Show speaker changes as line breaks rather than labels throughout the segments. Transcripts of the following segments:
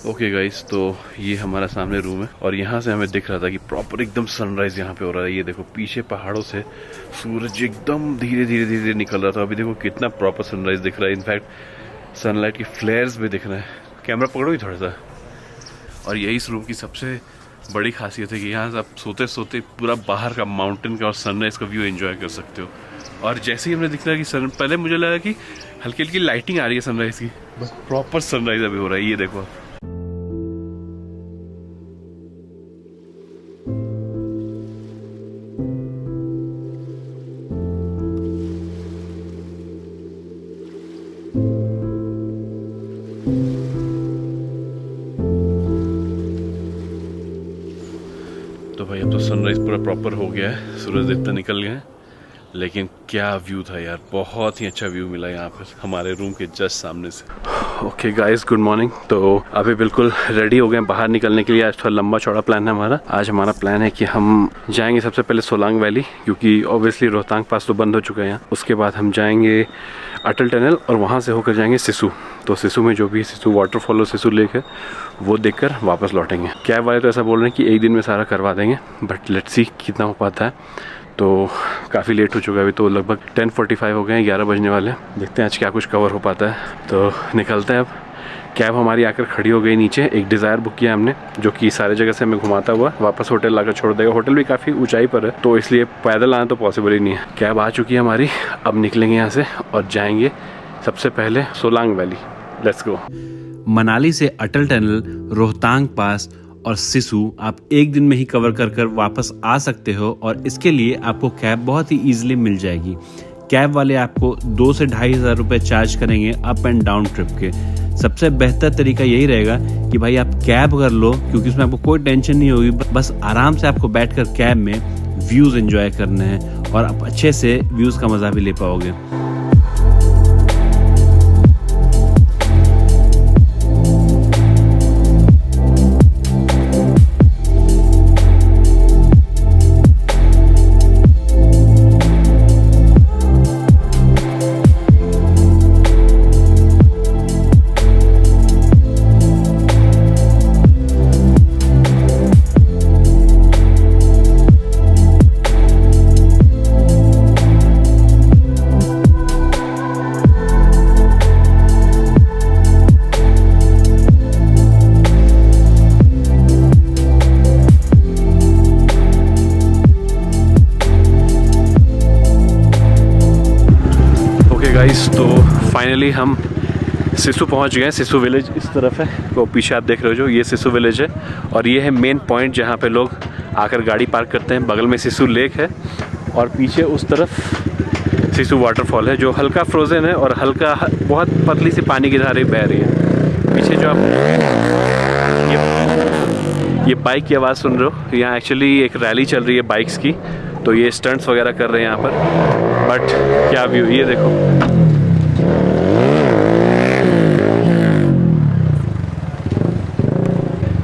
Okay guys, तो ये हमारा सामने रूम है और यहाँ से हमें दिख रहा था कि प्रॉपर एकदम सनराइज यहाँ पे हो रहा है। ये देखो पीछे पहाड़ों से सूरज एकदम धीरे धीरे धीरे धीरे निकल रहा था। अभी देखो कितना प्रॉपर सनराइज दिख रहा है। इनफैक्ट सनलाइट की फ्लेयर्स भी दिख रहे हैं। कैमरा पकड़ोगी थोड़ा सा। और यही इस रूम की सबसे बड़ी खासियत है कि यहाँ से आप सोते सोते पूरा बाहर का माउंटेन का और सनराइज का व्यू एंजॉय कर सकते हो। और जैसे ही हमने दिख रहा कि पहले मुझे लगा कि हल्की हल्की लाइटिंग आ रही है सनराइज की, बस प्रॉपर सनराइज अभी हो रहा है। ये देखो तो भाई अब तो सनराइज पूरा प्रॉपर हो गया है, सूरज इतना निकल गया है। लेकिन क्या व्यू था यार, बहुत ही अच्छा व्यू मिला यहाँ पर हमारे रूम के जस्ट सामने से। Okay guys, good morning. तो अभी बिल्कुल रेडी हो गए हैं बाहर निकलने के लिए। आज थोड़ा लंबा चौड़ा प्लान है हमारा। आज हमारा प्लान है कि हम जाएंगे सबसे पहले सोलांग वैली, क्योंकि ऑब्वियसली रोहतांग पास तो बंद हो चुका है यहाँ। उसके बाद हम जाएंगे अटल टनल और वहाँ से होकर जाएंगे सिसु। तो सिसु में जो भी सिसु वाटरफॉल और सिसु लेक है वो देखकर वापस लौटेंगे। कैब वाले तो ऐसा बोल रहे हैं कि एक दिन में सारा करवा देंगे, बट लेट्स सी कितना हो पाता है। तो काफ़ी लेट हो चुका है, अभी तो लगभग 10:45 हो गए हैं, 11 बजने वाले हैं। देखते हैं आज क्या कुछ कवर हो पाता है। तो निकलते हैं अब। कैब हमारी आकर खड़ी हो गई नीचे। एक डिज़ायर बुक किया हमने जो कि सारे जगह से हमें घुमाता हुआ वापस होटल लाकर छोड़ देगा। होटल भी काफ़ी ऊंचाई पर है तो इसलिए पैदल आना तो पॉसिबल ही नहीं है। कैब आ चुकी है हमारी। अब निकलेंगे यहाँ से और जाएंगे सबसे पहले Solang valley. Let's go.
Manali से अटल टनल, रोहतांग पास और सिसु आप एक दिन में ही कवर कर वापस आ सकते हो। और इसके लिए आपको कैब बहुत ही ईजिली मिल जाएगी। कैब वाले आपको 2 से 2,500 रुपये चार्ज करेंगे अप एंड डाउन ट्रिप के। सबसे बेहतर तरीका यही रहेगा कि भाई आप कैब कर लो, क्योंकि उसमें आपको कोई टेंशन नहीं होगी। बस आराम से आपको बैठकर कैब में व्यूज़ एंजॉय करने हैं और आप अच्छे से व्यूज़ का मज़ा भी ले पाओगे।
गाइस, तो फाइनली हम सिसु पहुंच गए हैं। सिसु विलेज इस तरफ है, तो पीछे आप देख रहे हो जो ये सिसु विलेज है। और ये है मेन पॉइंट जहां पे लोग आकर गाड़ी पार्क करते हैं। बगल में सिसु लेक है और पीछे उस तरफ सिसु वाटरफॉल है जो हल्का फ्रोज़न है और हल्का बहुत पतली सी पानी की धारें बह रही है। पीछे जो आप ये बाइक की आवाज़ सुन रहे हो, यहाँ एक्चुअली एक रैली चल रही है बाइक्स की। तो ये स्टंट्स वगैरह कर रहे हैं यहाँ पर। बट क्या व्यू, ये देखो।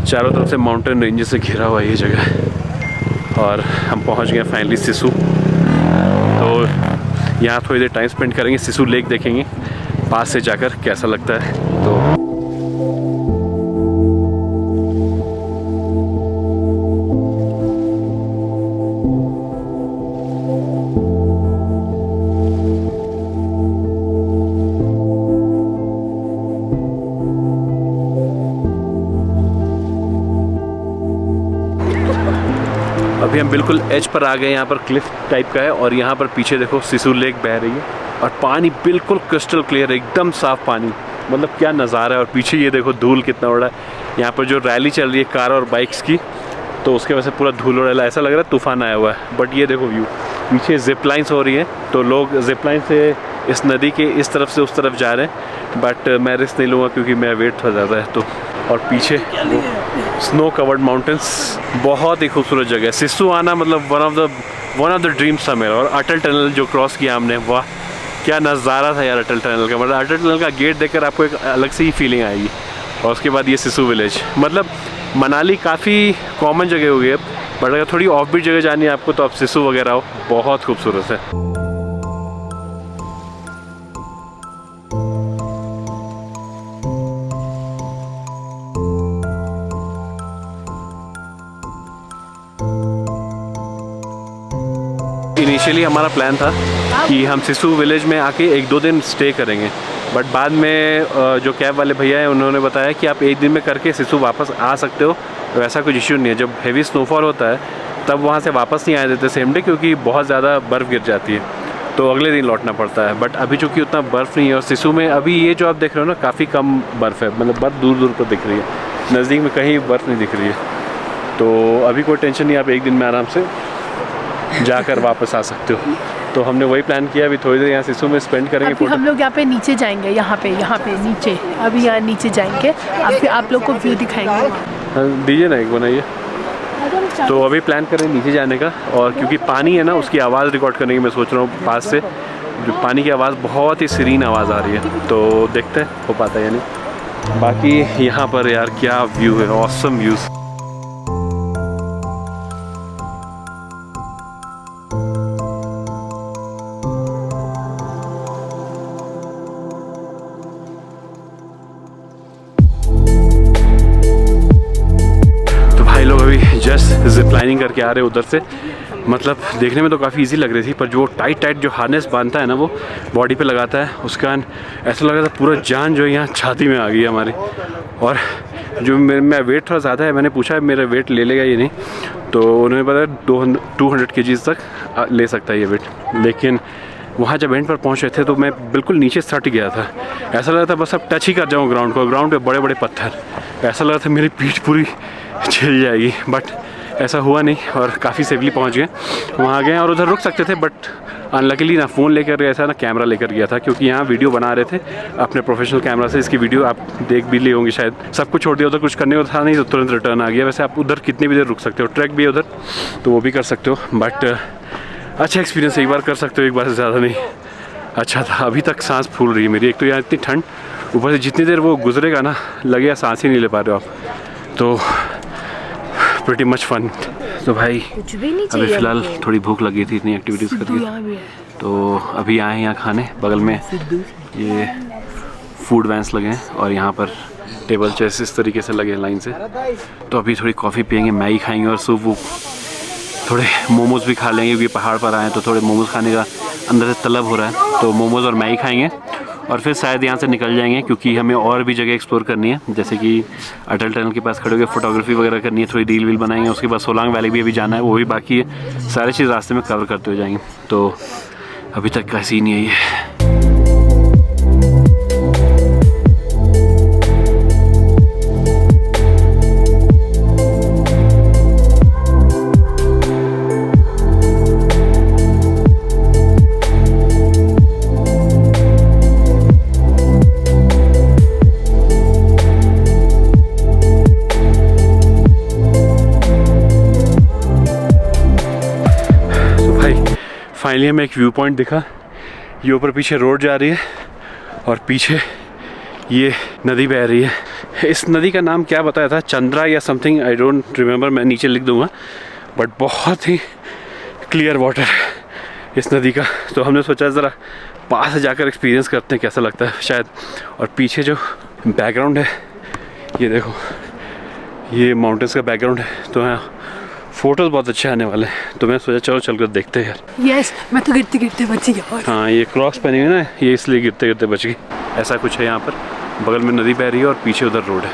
चारों तरफ से माउंटेन रेंज से घिरा हुआ ये जगह। और हम पहुँच गए फाइनली सिसु। तो यहाँ थोड़ी देर टाइम स्पेंड करेंगे, सिसु लेक देखेंगे पास से जाकर कैसा लगता है। तो अभी हम बिल्कुल एज पर आ गए। यहाँ पर क्लिफ टाइप का है और यहाँ पर पीछे देखो सिसु लेक बह रही है और पानी बिल्कुल क्रिस्टल क्लियर है, एकदम साफ पानी। मतलब क्या नज़ारा है। और पीछे ये देखो धूल कितना उड़ा है। यहाँ पर जो रैली चल रही है कार और बाइक्स की, तो उसके वजह से पूरा धूल उड़ा है, ऐसा लग रहा है तूफान आया हुआ है। बट ये देखो व्यू, पीछे जिप लाइन्स हो रही है तो लोग जिप लाइन से इस नदी के इस तरफ से उस तरफ जा रहे हैं। बट मैं रिस्क नहीं लूँगा क्योंकि मेरा वेट थोड़ा ज़्यादा है। तो और पीछे स्नो कवर्ड माउंटेन्स, बहुत ही खूबसूरत जगह है। सिसु आना मतलब वन ऑफ द ड्रीम्स था मेरा। और अटल टनल जो क्रॉस किया हमने, वाह क्या नज़ारा था यार अटल टनल का। मतलब अटल टनल का गेट देखकर आपको एक अलग सी ही फीलिंग आएगी। और उसके बाद ये सिसु विलेज, मतलब मनाली काफ़ी कॉमन जगह हो गई है, बट अगर थोड़ी ऑफ बीट जगह जानी है आपको तो आप सिसु वगैरह हो, बहुत खूबसूरत है। इनिशियली हमारा प्लान था कि हम सिसु विलेज में आके 1-2 दिन स्टे करेंगे, बट बाद में जो कैब वाले भैया हैं उन्होंने बताया कि आप 1 दिन में करके सिसु वापस आ सकते हो, तो ऐसा कुछ इश्यू नहीं है। जब हेवी स्नोफॉल होता है तब वहाँ से वापस नहीं आए देते सेम डे, क्योंकि बहुत ज़्यादा बर्फ़ गिर जाती है, तो अगले दिन लौटना पड़ता है। बट अभी चूँकि उतना बर्फ़ नहीं है और सिसु में अभी ये जो आप देख रहे हो ना, काफ़ी कम बर्फ़ है, मतलब बर्फ़ दूर दूर पर दिख रही है, नज़दीक में कहीं बर्फ़ नहीं दिख रही है। तो अभी कोई टेंशन नहीं, आप 1 दिन में आराम से जाकर वापस आ सकते हो। तो हमने वही प्लान किया, अभी थोड़ी देर यहाँ सिसु में स्पेंड करेंगे।
अभी हम लोग यहाँ पे नीचे जाएंगे, यहाँ पे नीचे, अभी यहाँ नीचे जाएंगे, अभी आप लोग को व्यू दिखाएंगे।
दीजिए ना एक बनाइए। तो अभी प्लान कर रहे हैं नीचे जाने का, और क्योंकि पानी है ना, उसकी आवाज़ रिकॉर्ड करने की मैं सोच रहा हूँ पास से। जो पानी की आवाज़ बहुत ही सीरीन आवाज़ आ रही है, तो देखते हैं हो पाता है या नहीं। बाकी यहाँ पर यार क्या व्यू है, awesome views. Just zip lining करके आ रहे उधर से, मतलब देखने में तो काफ़ी इजी लग रही थी, पर जो टाइट जो हार्नेस बांधता है ना, वो बॉडी पे लगाता है, उसके कारण ऐसा लग रहा था पूरा जान जो है यहाँ छाती में आ गई है हमारी। और जो मैं वेट थोड़ा ज़्यादा है, मैंने पूछा है मेरा वेट ले लेगा ये नहीं, तो उन्होंने बताया 200 kg तक ले सकता है ये वेट। लेकिन वहाँ जब एंड पर पहुँच रहे थे तो मैं बिल्कुल नीचे सट गया था, ऐसा लग रहा था बस अब टच ही कर जाऊँ ग्राउंड को। ग्राउंड पे बड़े बड़े पत्थर, ऐसा लग रहा था मेरी पीठ पूरी छिल जाएगी, बट ऐसा हुआ नहीं और काफ़ी सेफली पहुंच गए। वहाँ गए और उधर रुक सकते थे, बट अनलकीली ना फ़ोन लेकर गया था ना कैमरा लेकर गया था, क्योंकि यहाँ वीडियो बना रहे थे अपने प्रोफेशनल कैमरा से। इसकी वीडियो आप देख भी ली होंगी शायद। सब कुछ छोड़ दिया, उधर कुछ करने को था नहीं, तो तुरंत रिटर्न आ गया। वैसे आप उधर कितनी भी देर रुक सकते हो, ट्रैक भी है उधर, तो वो भी कर सकते हो, बट अच्छा एक्सपीरियंस, एक बार कर सकते हो, एक बार से ज़्यादा नहीं। अच्छा था। अभी तक सांस फूल रही है मेरी, एक तो यहाँ इतनी ठंड, ऊपर से जितनी देर वो गुजरेगा ना, लगेगा सांस ही नहीं ले पा रहे हो आप। तो प्रीटी मच फन। तो भाई
कुछ भी नहीं
अभी फ़िलहाल थोड़ी भूख लगी थी इतनी एक्टिविटीज़ करके, तो अभी आए हैं यहाँ खाने। बगल में ये फूड वैन्स लगे हैं और यहाँ पर टेबल चेयर्स इस तरीके से लगे हैं लाइन से। तो अभी थोड़ी कॉफ़ी पियेंगे, मैगी खाएंगे और सूप वूप, थोड़े मोमोज़ भी खा लेंगे, क्योंकि पहाड़ पर आए हैं तो थोड़े मोमोज़ खाने का अंदर से तलब हो रहा है। तो मोमोज़ और मैगी खाएंगे और फिर शायद यहाँ से निकल जाएंगे, क्योंकि हमें और भी जगह एक्सप्लोर करनी है, जैसे कि अटल टनल के पास खड़े होकर फोटोग्राफी वगैरह करनी है, थोड़ी रील वील बनाएंगे। उसके बाद सोलांग वैली भी अभी जाना है, वो भी बाकी है। सारी चीज़ रास्ते में कवर करते हुए जाएंगे। तो अभी तक का सीन यही है। फाइनली हमें एक व्यू पॉइंट दिखा। ये ऊपर पीछे रोड जा रही है और पीछे ये नदी बह रही है। इस नदी का नाम क्या बताया था, चंद्रा या समथिंग, आई डोंट रिमेंबर, मैं नीचे लिख दूंगा। बट बहुत ही क्लियर वाटर है इस नदी का। तो हमने सोचा ज़रा पास से जाकर एक्सपीरियंस करते हैं कैसा लगता है शायद। और पीछे जो बैकग्राउंड है ये देखो, ये माउंटेन्स का बैकग्राउंड है, तो यहाँ फ़ोटोज़ बहुत अच्छे आने वाले हैं। तो मैं सोचा चलो चल कर देखते हैं यार।
यस, मैं तो गिरते गिरते बच गया।
हाँ, ये क्रॉक्स पहनी हुई ना, ये इसलिए गिरते गिरते बच गई। ऐसा कुछ है यहाँ पर, बगल में नदी बह रही है और पीछे उधर रोड है।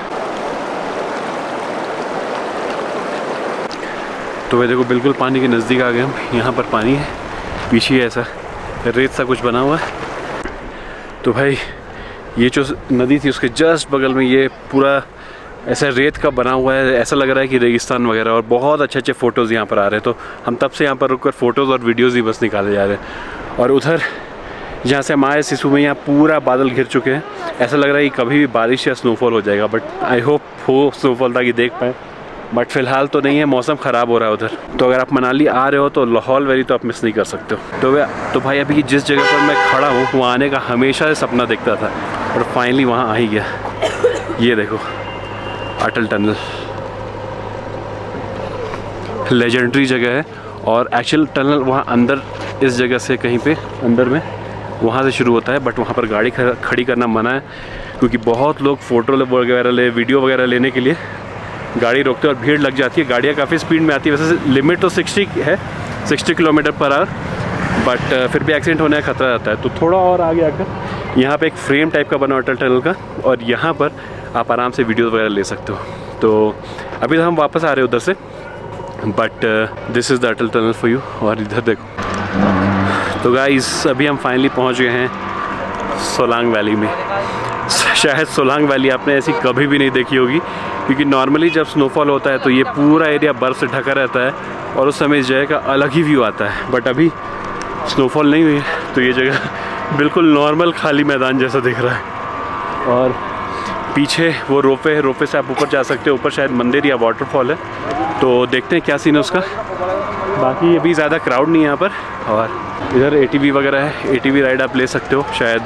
तो वह देखो बिल्कुल पानी के नज़दीक आ गए हम। यहाँ पर पानी है, पीछे ऐसा रेत सा कुछ बना हुआ है। तो भाई ये जो नदी थी उसके जस्ट बगल में ये पूरा ऐसा रेत का बना हुआ है, ऐसा लग रहा है कि रेगिस्तान वगैरह। और बहुत अच्छे अच्छे फ़ोटोज़ यहाँ पर आ रहे हैं। तो हम तब से यहाँ पर रुककर फ़ोटोज़ और वीडियोज़ ही बस निकाले जा रहे हैं। और उधर जहाँ से हम आए सिसु में, यहाँ पूरा बादल घिर चुके हैं। ऐसा लग रहा है कि कभी भी बारिश या स्नोफॉल हो जाएगा, बट आई होप हो स्नोफॉल ताकि देख पाएँ। बट फ़िलहाल तो नहीं है, मौसम ख़राब हो रहा है उधर। तो अगर आप मनाली आ रहे हो तो लाहौल वैली तो आप मिस नहीं कर सकते हो। तो भाई अभी जिस जगह पर मैं खड़ा हूँ वहाँ आने का हमेशा से सपना देखता था और फाइनली वहाँ आ ही गया। ये देखो अटल टनल, लेजेंडरी जगह है। और एक्चुअल टनल वहाँ अंदर इस जगह से कहीं पे अंदर में वहाँ से शुरू होता है, बट वहाँ पर गाड़ी खड़ी करना मना है, क्योंकि बहुत लोग फ़ोटो वगैरह वीडियो वगैरह लेने के लिए गाड़ी रोकते हैं और भीड़ लग जाती है। गाड़ियाँ काफ़ी स्पीड में आती है। वैसे लिमिट तो 60 है, 60 किलोमीटर पर आवर, बट फिर भी एक्सीडेंट होने का खतरा रहता है। तो थोड़ा और आगे आकर यहाँ पे एक फ्रेम टाइप का बना अटल टनल का, और यहाँ पर आप आराम से वीडियो वगैरह ले सकते हो। तो अभी तो हम वापस आ रहे हैं उधर से, but this is the Atal tunnel for you. और इधर देखो। तो गाइस अभी हम फाइनली पहुँच गए हैं सोलांग वैली में। शायद सोलांग वैली आपने ऐसी कभी भी नहीं देखी होगी, क्योंकि नॉर्मली जब स्नोफॉल होता है तो ये पूरा एरिया बर्फ़ से ढका रहता है और उस समय इस जगह का अलग ही व्यू आता है। बट अभी स्नोफॉल नहीं हुई है तो ये जगह बिल्कुल नॉर्मल खाली मैदान जैसा दिख रहा है। और पीछे वो रोपे से आप ऊपर जा सकते हो। ऊपर शायद मंदिर या वाटरफॉल है, तो देखते हैं क्या सीन है उसका। बाकी अभी ज़्यादा क्राउड नहीं है यहाँ पर। और इधर ATV वगैरह है, ATV राइड आप ले सकते हो। शायद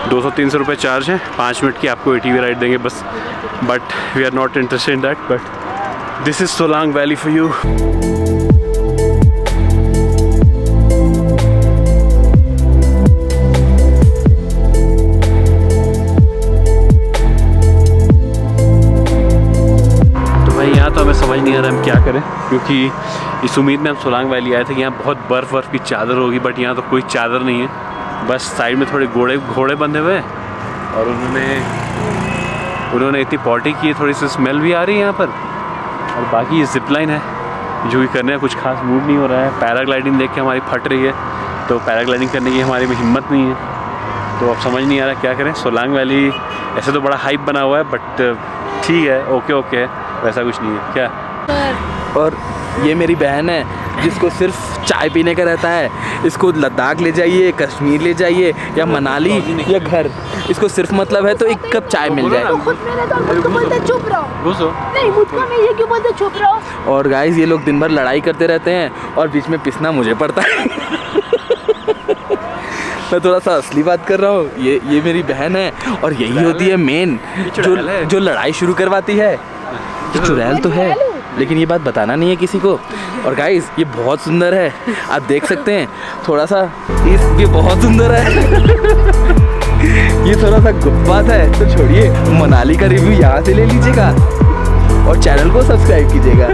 200-300 रुपये चार्ज है, 5 मिनट की आपको ATV राइड देंगे बस। But we are not interested in that, but this is Solang Valley for you. तो हमें समझ नहीं आ रहा हम क्या करें, क्योंकि इस उम्मीद में हम सोलांग वैली आए थे कि यहाँ बहुत बर्फ़ की चादर होगी, बट यहाँ तो कोई चादर नहीं है। बस साइड में थोड़े घोड़े बंधे हुए हैं और उन्होंने इतनी पॉटी की, थोड़ी सी स्मेल भी आ रही है यहाँ पर। और बाकी ये जिप लाइन है जो भी करने का कुछ खास मूड नहीं हो रहा है। पैराग्लाइडिंग देख के हमारी फट रही है, तो पैराग्लाइडिंग करने की हमारे में हिम्मत नहीं है। तो अब समझ नहीं आ रहा क्या करें। सोलांग वैली ऐसे तो बड़ा हाइप बना हुआ है, बट ठीक है, ओके वैसा कुछ नहीं है क्या।
और ये मेरी बहन है जिसको सिर्फ चाय पीने का रहता है। इसको लद्दाख ले जाइए, कश्मीर ले जाइए या मनाली या घर, इसको सिर्फ मतलब है तो एक कप चाय मिल जाए। और गाइस ये लोग दिन भर लड़ाई करते रहते हैं और बीच में पिसना मुझे पड़ता है। मैं थोड़ा सा असली बात कर रहा हूँ। ये मेरी बहन है और यही होती है मेन जो लड़ाई शुरू करवाती है। ये चुड़ैल तो है, लेकिन ये बात बताना नहीं है किसी को। और गाइस ये बहुत सुंदर है, आप देख सकते हैं। थोड़ा सा ये बहुत सुंदर है। ये थोड़ा सा गुप्त बात है तो छोड़िए, मनाली का रिव्यू यहाँ से ले लीजिएगा और चैनल को सब्सक्राइब कीजिएगा।